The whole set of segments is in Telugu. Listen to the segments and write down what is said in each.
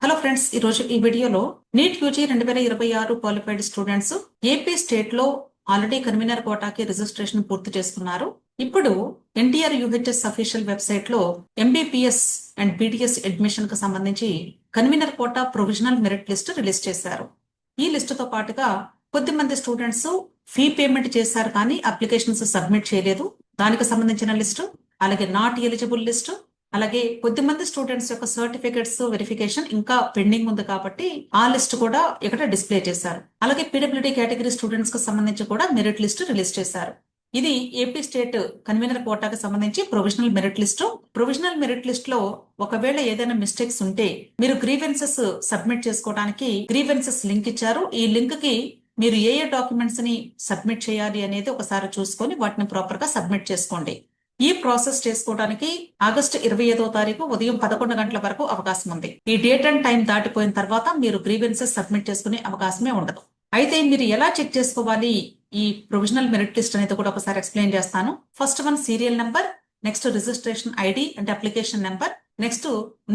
హలో ఫ్రెండ్స్, ఈరోజు ఈ వీడియోలో NEET UG 2026 qualified students AP state లో ఆల్రెడీ కన్వీనర్ కోటాకి రిజిస్ట్రేషన్ పూర్తి చేసుకున్నారు. ఇప్పుడు ఎన్టీఆర్ యూహెచ్ఎస్ అఫీషియల్ వెబ్సైట్ లో ఎంబీపీఎస్ అండ్ బీటీఎస్ అడ్మిషన్ కు సంబంధించి convenor quota provisional merit list release చేశారు. ఈ లిస్ట్ తో పాటుగా కొద్దిమంది స్టూడెంట్స్ ఫీ పేమెంట్ చేశారు కానీ అప్లికేషన్స్ సబ్మిట్ చేయలేదు, దానికి సంబంధించిన లిస్టు, అలాగే నాట్ ఎలిజిబుల్ లిస్టు, అలాగే కొద్దిమంది స్టూడెంట్స్ యొక్క సర్టిఫికెట్స్ వెరిఫికేషన్ ఇంకా పెండింగ్ ఉంది కాబట్టి ఆ లిస్ట్ కూడా ఇక్కడ డిస్ప్లే చేశారు. అలాగే పీడబ్ల్యూడీ కేటగిరీ స్టూడెంట్స్ కు సంబంధించి కూడా మెరిట్ లిస్ట్ రిలీజ్ చేశారు. ఇది ఏపీ స్టేట్ కన్వీనర్ కోటాకి సంబంధించి provisional merit list. Provisional merit list లో ఒకవేళ ఏదైనా మిస్టేక్స్ ఉంటే మీరు గ్రీవెన్సెస్ సబ్మిట్ చేసుకోవడానికి గ్రీవెన్సెస్ లింక్ ఇచ్చారు. ఈ లింక్ కి మీరు ఏ డాక్యుమెంట్స్ ని సబ్మిట్ చేయాలి అనేది ఒకసారి చూసుకొని వాటిని ప్రాపర్ గా సబ్మిట్ చేసుకోండి. ఈ ప్రాసెస్ చేసుకోవడానికి ఆగస్టు 25వ తారీఖు ఉదయం 11 గంటల వరకు అవకాశం ఉంది. ఈ డేట్ అండ్ టైం దాటిపోయిన తర్వాత మీరు గ్రీవెన్సెస్ సబ్మిట్ చేసుకునే అవకాశమే ఉండదు. అయితే మీరు ఎలా చెక్ చేసుకోవాలి ఈ ప్రొవిజనల్ మెరిట్ లిస్ట్ అనేది కూడా ఒకసారి ఎక్స్ప్లెయిన్ చేస్తాను. First one serial number, next registration ID అంటే application number, next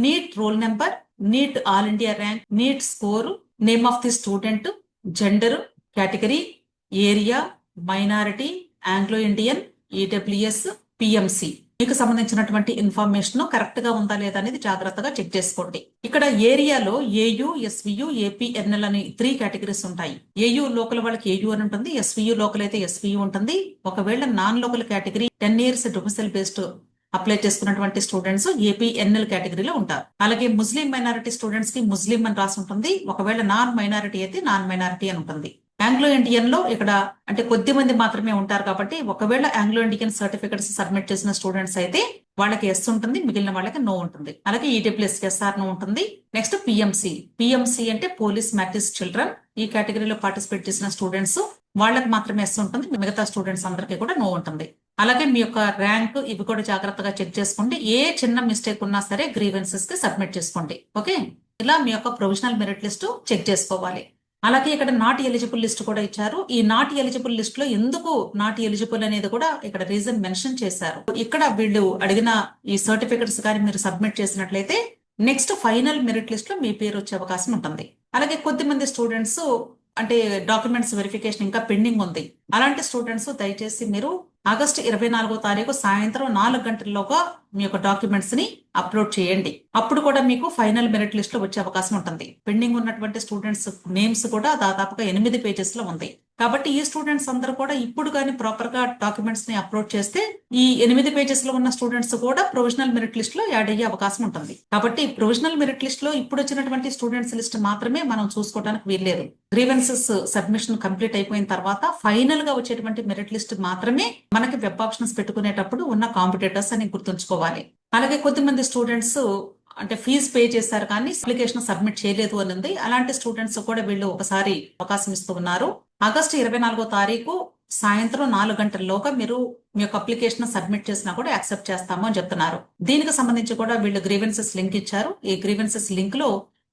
NEET roll number, NEET all India rank, NEET score, name of the student, gender, category, area, minority, Anglo Indian, EWS, PMC. మీకు సంబంధించినటువంటి ఇన్ఫర్మేషన్ కరెక్ట్ గా ఉందా లేదా అనేది జాగ్రత్తగా చెక్ చేసుకోండి. ఇక్కడ ఏరియాలో ఏయు, ఎస్వియు, ఏపీఎన్ఎల్ అని 3 కేటగిరీస్ ఉంటాయి. ఏయు లోకల్ వాళ్ళకి ఏయు అని ఉంటుంది, ఎస్వియు లోకల్ అయితే ఎస్వియు ఉంటుంది. ఒకవేళ non local category 10 years domicile based apply చేసుకున్నటువంటి స్టూడెంట్స్ ఏపీఎన్ఎల్ కేటగిరీలో ఉంటారు. అలాగే ముస్లిం మైనారిటీ స్టూడెంట్స్ కి ముస్లిం అని రాసి ఉంటుంది. ఒకవేళ నాన్ మైనారిటీ అయితే నాన్ మైనారిటీ అని ఉంటుంది. ఆంగ్లో ఇండియన్ లో ఇక్కడ అంటే కొద్ది మంది మాత్రమే ఉంటారు కాబట్టి ఒకవేళ ఆంగ్లో ఇండియన్ సర్టిఫికెట్స్ సబ్మిట్ చేసిన స్టూడెంట్స్ అయితే వాళ్ళకి ఎస్ ఉంటుంది, మిగిలిన వాళ్ళకి నో ఉంటుంది. అలాగే ఈడబ్ల్యూఎస్ ఎస్ఆర్ నో ఉంటుంది. నెక్స్ట్ పిఎంసి అంటే పోలీస్ మ్యాట్రిక్స్ చిల్డ్రన్. ఈ కేటగిరీలో పార్టిసిపేట్ చేసిన స్టూడెంట్స్ వాళ్ళకి మాత్రమే ఎస్ ఉంటుంది, మిగతా స్టూడెంట్స్ అందరికీ కూడా నో ఉంటుంది. అలాగే మీ యొక్క ర్యాంక్ ఇవి కూడా జాగ్రత్తగా చెక్ చేసుకోండి. ఏ చిన్న మిస్టేక్ ఉన్నా సరే గ్రీవెన్సెస్ కి సబ్మిట్ చేసుకోండి. ఓకే, ఇలా మీ యొక్క ప్రొవిజనల్ మెరిట్ లిస్ట్ చెక్ చేసుకోవాలి. అలాగే ఇక్కడ నాట్ ఎలిజిబుల్ లిస్ట్ కూడా ఇచ్చారు. ఈ నాట్ ఎలిజిబుల్ లిస్ట్ లో ఎందుకు నాట్ ఎలిజిబుల్ అనేది కూడా ఇక్కడ రీజన్ మెన్షన్ చేశారు. ఇక్కడ వీళ్ళు అడిగిన ఈ సర్టిఫికెట్స్ కానీ మీరు సబ్మిట్ చేసినట్లయితే నెక్స్ట్ ఫైనల్ మెరిట్ లిస్ట్ లో మీ పేరు వచ్చే అవకాశం ఉంటుంది. అలాగే కొద్దిమంది స్టూడెంట్స్ అంటే డాక్యుమెంట్స్ వెరిఫికేషన్ ఇంకా పెండింగ్ ఉంది. అలాంటి స్టూడెంట్స్ దయచేసి మీరు ఆగస్టు 24వ తారీఖు సాయంత్రం 4 గంటల్లోగా మీ యొక్క డాక్యుమెంట్స్ ని అప్లోడ్ చేయండి. అప్పుడు కూడా మీకు ఫైనల్ మెరిట్ లిస్ట్ లో వచ్చే అవకాశం ఉంటుంది. పెండింగ్ ఉన్నటువంటి స్టూడెంట్స్ నేమ్స్ కూడా దాదాపుగా 8 pages లో ఉంది. కాబట్టి ఈ స్టూడెంట్స్ అందరూ కూడా ఇప్పుడు కానీ ప్రాపర్ గా డాక్యుమెంట్స్ ని అప్లోడ్ చేస్తే ఈ 8 pages లో ఉన్న స్టూడెంట్స్ కూడా ప్రొవిజనల్ మెరిట్ లిస్ట్ లో యాడ్ అయ్యే అవకాశం ఉంటుంది. కాబట్టి ప్రొవిజనల్ మెరిట్ లిస్ట్ లో ఇప్పుడు వచ్చినటువంటి స్టూడెంట్స్ లిస్ట్ మాత్రమే మనం చూసుకోవడానికి వీల్లేదు. గ్రీవెన్సెస్ సబ్మిషన్ కంప్లీట్ అయిపోయిన తర్వాత ఫైనల్ గా వచ్చేటువంటి మెరిట్ లిస్ట్ మాత్రమే మనకి వెబ్ ఆప్షన్స్ పెట్టుకునేటప్పుడు ఉన్న కాంపిటేటర్స్ అని గుర్తుంచుకోవాలి. అలాగే కొద్దిమంది స్టూడెంట్స్ అంటే ఫీజు పే చేశారు కానీ అప్లికేషన్ సబ్మిట్ చేయలేదు అని ఉంది. అలాంటి స్టూడెంట్స్ కూడా వీళ్ళు ఒకసారి అవకాశం ఇస్తూ ఉన్నారు. ఆగస్టు 24వ తారీఖు సాయంత్రం 4 గంటల్లోగా మీరు మీ యొక్క అప్లికేషన్ సబ్మిట్ చేసినా కూడా యాక్సెప్ట్ చేస్తాము అని చెప్తున్నారు. దీనికి సంబంధించి కూడా వీళ్ళు గ్రీవెన్సెస్ లింక్ ఇచ్చారు. ఈ గ్రీవెన్సెస్ లింక్ లో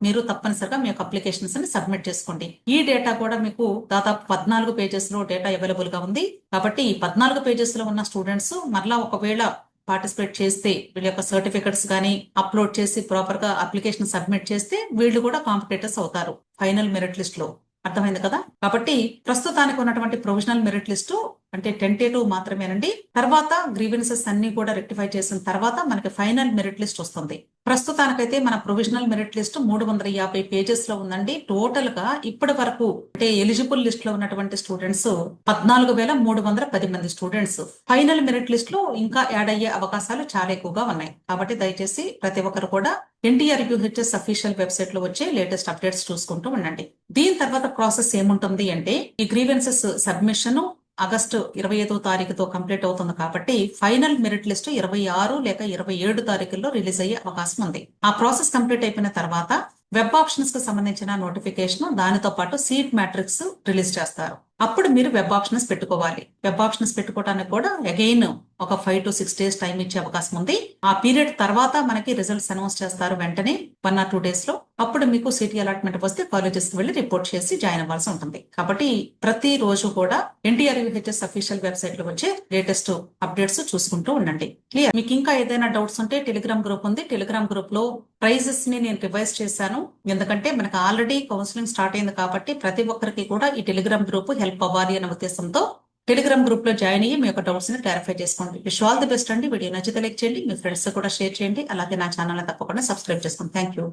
మీరు తప్పనిసరిగా మీ యొక్క అప్లికేషన్స్ ని సబ్మిట్ చేసుకోండి. ఈ డేటా కూడా మీకు దాదాపు 14 pages లో డేటా అవైలబుల్ గా ఉంది. కాబట్టి ఈ 14 pages లో ఉన్న స్టూడెంట్స్ మరలా ఒకవేళ పార్టిసిపేట్ చేస్తే వీళ్ళ యొక్క సర్టిఫికెట్స్ కానీ అప్లోడ్ చేసి ప్రాపర్ గా అప్లికేషన్ సబ్మిట్ చేస్తే వీళ్ళు కూడా కాంపిటేటర్స్ అవుతారు ఫైనల్ మెరిట్ లిస్ట్ లో. అర్థమైంది కదా? కాబట్టి ప్రస్తుతానికి ఉన్నటువంటి ప్రొవిజనల్ మెరిట్ లిస్టు అంటే టెంటేటివ్ మాత్రమేనండి. తర్వాత గ్రీవెన్సెస్ అన్ని కూడా రెక్టిఫై చేసిన తర్వాత మనకి ఫైనల్ మెరిట్ లిస్ట్ వస్తుంది. ప్రస్తుతానికైతే మన ప్రొవిజనల్ మెరిట్ లిస్ట్ 350 pages లో ఉందండి. టోటల్ గా ఇప్పటి వరకు అంటే ఎలిజిబుల్ లిస్ట్ లో ఉన్నటువంటి స్టూడెంట్స్ 14,310 మంది స్టూడెంట్స్. ఫైనల్ మెరిట్ లిస్ట్ లో ఇంకా యాడ్ అయ్యే అవకాశాలు చాలా ఎక్కువగా ఉన్నాయి. కాబట్టి దయచేసి ప్రతి ఒక్కరు కూడా ఎన్టీఆర్ యూహెచ్ఎస్ అఫీషియల్ వెబ్సైట్ లో వచ్చే లేటెస్ట్ అప్డేట్స్ చూసుకుంటూ ఉండండి. దీని తర్వాత ప్రాసెస్ ఏముంటుంది అంటే ఈ గ్రీవెన్సెస్ సబ్మిషన్ ఆగస్టు 25వ తారీఖుతో కంప్లీట్ అవుతుంది కాబట్టి ఫైనల్ మెరిట్ లిస్ట్ 26 లేక 27 తారీఖుల్లో రిలీజ్ అయ్యే అవకాశం ఉంది. ఆ ప్రాసెస్ కంప్లీట్ అయిపోయిన తర్వాత వెబ్ ఆప్షన్స్ కు సంబంధించిన నోటిఫికేషన్ దానితో పాటు సీట్ మ్యాట్రిక్స్ రిలీజ్ చేస్తారు. అప్పుడు మీరు వెబ్ ఆప్షన్స్ పెట్టుకోవాలి. వెబ్ ఆప్షన్స్ పెట్టుకోవడానికి కూడా అగైన్ ఒక 5 to 6 days టైం ఇచ్చే అవకాశం ఉంది. ఆ పీరియడ్ తర్వాత మనకి రిజల్ట్స్ అనౌన్స్ చేస్తారు వెంటనే 1 or 2 days లో. అప్పుడు మీకు సిటీ అలాట్మెంట్ వస్తే కాలేజెస్ కి వెళ్ళి రిపోర్ట్ చేసి జాయిన్ అవ్వాల్సి ఉంటుంది. కాబట్టి ప్రతి రోజు కూడా ఎన్టీఆర్ యూహెచ్ఎస్ అఫీషియల్ వెబ్సైట్ లో వచ్చే లేటెస్ట్ అప్డేట్స్ చూసుకుంటూ ఉండండి. క్లియర్? మీకు ఇంకా ఏదైనా డౌట్స్ ఉంటే టెలిగ్రామ్ గ్రూప్ ఉంది. టెలిగ్రామ్ గ్రూప్ లో ప్రైజెస్ ని నేను రివైజ్ చేశాను. ఎందుకంటే మనకు ఆల్రెడీ కౌన్సిలింగ్ స్టార్ట్ అయింది కాబట్టి ప్రతి ఒక్కరికి కూడా ఈ టెలిగ్రామ్ గ్రూప్ హెల్ప్ అవ్వాలి అనే ఉద్దేశంతో టెలిగ్రామ్ గ్రూప్ లో జాయిన్ అయ్యి మీ యొక్క డౌట్స్ ని క్లారిఫై చేసుకోండి. విష్ ఆల్ ది బెస్ట్ అండి. వీడియో నచ్చితే లైక్ చేయండి, మీ ఫ్రెండ్స్ కూడా షేర్ చేయండి. అలాగే నా ఛానల్ తప్పకుండా సబ్స్క్రైబ్ చేసుకోండి. Thank you.